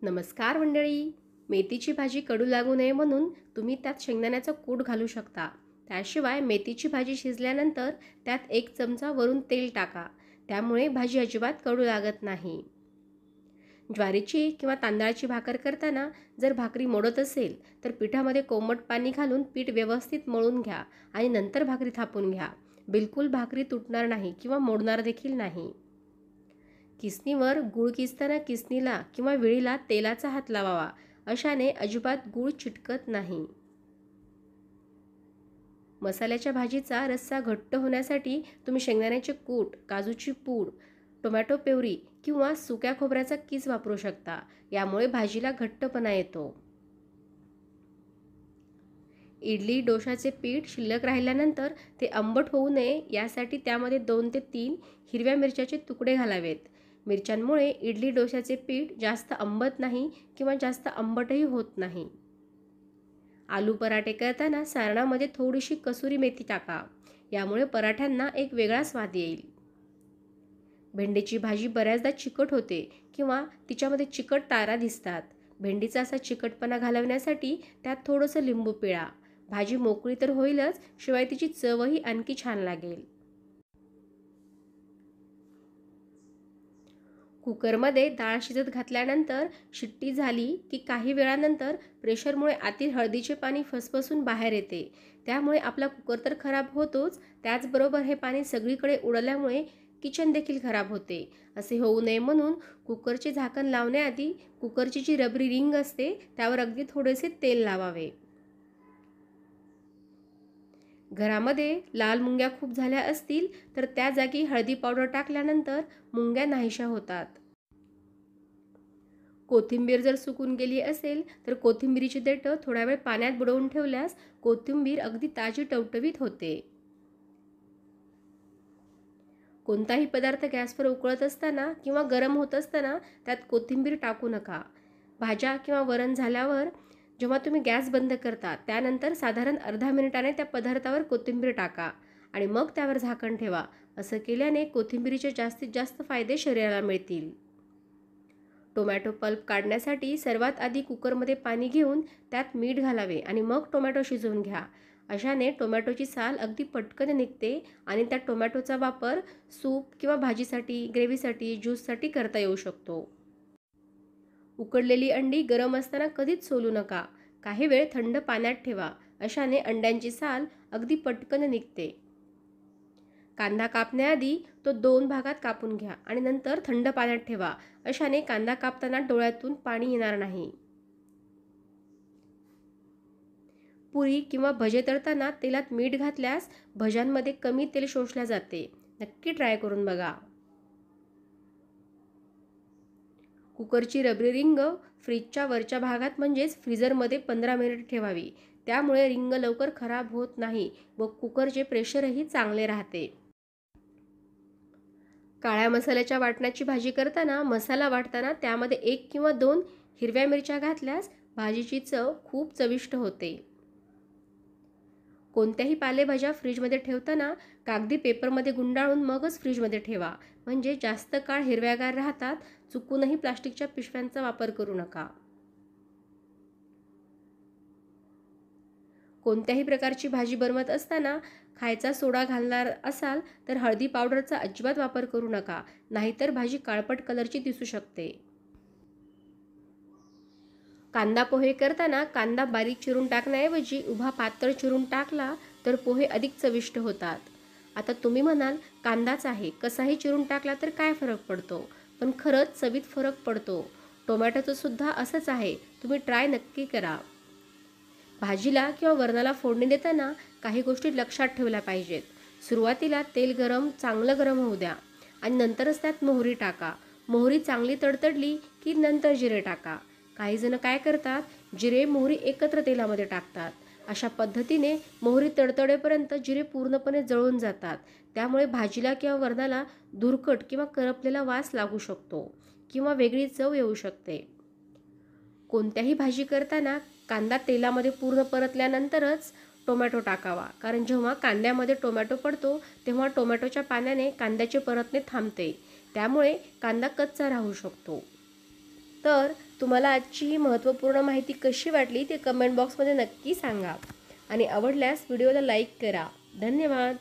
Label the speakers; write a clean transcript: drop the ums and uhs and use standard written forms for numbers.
Speaker 1: नमस्कार मंडळी. मेथीची भाजी कडू लागू नये म्हणून तुम्ही त्यात शेंगदाण्याचा कूट घालू शकता. त्याशिवाय मेथीची भाजी शिजल्यानंतर त्यात 1 चमचा वरून तेल टाका. त्यामुळे भाजी अजिबात कडू लागत नाही. ज्वारीची किंवा तांदळाची भाकर करताना जर भाकरी मोडत असेल तर पिठामध्ये कोमट पाणी घालून पीठ व्यवस्थित मळून घ्या आणि नंतर भाकरी थापून घ्या. बिलकुल भाकरी तुटणार नाही किंवा मोडणार देखील नाही. किसणीवर गूळ किसताना किसणीला किंवा विळीला तेलाचा हात लावावा. अशाने अजिबात गूळ चिटकत नाही. मसाल्याच्या भाजीचा रस्सा घट्ट होण्यासाठी तुम्ही शेंगदाण्याचे कूट, काजूची पूड, टोमॅटो प्युरी किंवा सुक्या खोबऱ्याचा कीस वापरू शकता. यामुळे भाजीला घट्टपणा येतो. इडली डोशाचे पीठ शिल्लक राहिल्यानंतर ते आंबट होऊ नये यासाठी त्यामध्ये 2 ते 3 हिरव्या मिरच्याचे तुकडे घालावेत. मिरच्यांमुळे इडली डोशाचे पीठ जास्त आंबट नाही किंवा जास्त आंबटही होत नाही. आलू पराठे करताना सारणामध्ये थोडीशी कसुरी मेथी टाका. यामुळे पराठ्यांना एक वेगळा स्वाद येईल. भेंडीची भाजी बऱ्याचदा चिकट होते किंवा तिच्यामध्ये चिकट तारा दिसतात. भेंडीचा असा चिकटपणा घालवण्यासाठी त्यात थोडंसं लिंबू पिळा. भाजी मोकळी तर होईलच, शिवाय तिची चवही आणखी छान लागेल. कुकरमध्ये डाळ शिजत घातल्यानंतर शिट्टी झाली की काही वेळानंतर प्रेशरमुळे आतील हळदीचे पाणी फसफसून बाहेर येते. त्यामुळे आपला कुकर तर खराब होतोच, त्याचबरोबर हे पाणी सगळीकडे उडल्यामुळे किचन देखील खराब होते. असे होऊ नये म्हणून कुकरचे झाकण लावण्याआधी कुकरची जी रबरी रिंग असते त्यावर अगदी थोडेसे तेल लावावे. घरामध्ये लाल मुंग्या खूप झाल्या असतील तर त्या जागी हळदी पावडर टाकल्यानंतर मुंग्या नाहीशा होतात. कोथिंबीर जर सुकून गेली असेल तर कोथिंबीरीची देठं थोडा वेळ पाण्यात बुडवून ठेवल्यास कोथिंबीर अगदी ताजी टवटवीत होते. कोणताही पदार्थ गॅसवर उकळत असताना किंवा गरम होत असताना त्यात कोथिंबीर टाकू नका. भाज्या किंवा वरण झाल्यावर जेव्हा तुम्ही गॅस बंद करता त्यानंतर साधारण अर्धा मिनिटाने त्या पदार्थावर कोथिंबीर टाका आणि मग त्यावर झाकण ठेवा. असं केल्याने कोथिंबीरीचे जास्तीत जास्त फायदे शरीराला मिळतील. टोमॅटो पल्प काढण्यासाठी सर्वात आधी कुकरमध्ये पाणी घेऊन त्यात मीठ घालावे आणि मग टोमॅटो शिजवून घ्या. अशाने टोमॅटोची साल अगदी पटकन निघते आणि त्या टोमॅटोचा वापर सूप किंवा भाजीसाठी, ग्रेव्हीसाठी, ज्यूससाठी करता येऊ शकतो. उकडलेली अंडी गरम असताना कधीच सोलू नका. काही वेळ थंड पाण्यात ठेवा. अशाने अंड्यांची साल अगदी पटकन निघते. कांदा कापण्याआधी तो 2 भागात कापून घ्या आणि नंतर थंड पाण्यात ठेवा. अशाने कांदा कापताना डोळ्यातून पाणी येणार नाही. पुरी किंवा भजे तळताना तेलात मीठ घातल्यास भज्यांमध्ये कमी तेल शोषले जाते. नक्की ट्राय करून बघा. कुकरची रबरी रिंग फ्रीजच्या वरच्या भागात म्हणजेच फ्रीजरमध्ये 15 मिनिट ठेवावी. त्यामुळे रिंग लवकर खराब होत नाही व कुकरचे प्रेशरही चांगले राहते. काळ्या मसाल्याच्या वाटणाची भाजी करताना मसाला वाटताना त्यामध्ये 1 किंवा 2 हिरव्या मिरच्या घातल्यास भाजीची चव खूप चविष्ट होते. कोणत्याही पालेभाज्या फ्रीजमध्ये ठेवताना कागदी पेपरमध्ये गुंडाळून मगच फ्रीजमध्ये ठेवा. म्हणजे जास्त काळ हिरव्यागार राहतात. चुकूनही प्लास्टिकच्या पिशव्यांचा वापर करू नका. कोणत्याही प्रकारची भाजी बनवत असताना खायचा सोडा घालणार असाल तर हळदी पावडरचा अजिबात वापर करू नका, नाहीतर भाजी काळपट कलरची दिसू शकते. कांदा पोहे करताना कांदा बारीक चिरून टाकण्याऐवजी उभा पातळ चिरून टाकला तर पोहे अधिक चविष्ट होतात. आता तुम्ही म्हणाल, कांदाच आहे, कसाही चिरून टाकला तर काय फरक पडतो? पण खरंच चवीत फरक पडतो. टोमॅटोचं सुद्धा असंच आहे. तुम्ही ट्राय नक्की करा. भाजीला किंवा वरणाला फोडणी देताना काही गोष्टी लक्षात ठेवल्या पाहिजेत. सुरुवातीला तेल चांगलं गरम होऊ द्या आणि नंतरच त्यात मोहरी टाका. मोहरी चांगली तडतडली की नंतर जिरे टाका. काही जण काय करतात, जिरे मोहरी एकत्र तेलामध्ये टाकतात. अशा पद्धतीने मोहरी तडतडेपर्यंत जिरे पूर्णपणे जळून जातात. त्यामुळे भाजीला किंवा वरणाला धुरकट किंवा करपलेला वास लागू शकतो किंवा वेगळी चव येऊ शकते. कोणत्याही भाजी करताना कांदा तेलामध्ये पूर्ण परतल्यानंतरच टोमॅटो टाकावा. कारण जेव्हा कांद्यामध्ये टोमॅटो पडतो तेव्हा टोमॅटोच्या पाण्याने कांद्याचे परतणे थांबते. त्यामुळे कांदा कच्चा राहू शकतो. तर तुम्हाला आजची ही महत्त्वपूर्ण माहिती कशी वाटली ते कमेंट बॉक्समध्ये नक्की सांगा आणि आवडल्यास व्हिडिओला लाईक करा. धन्यवाद.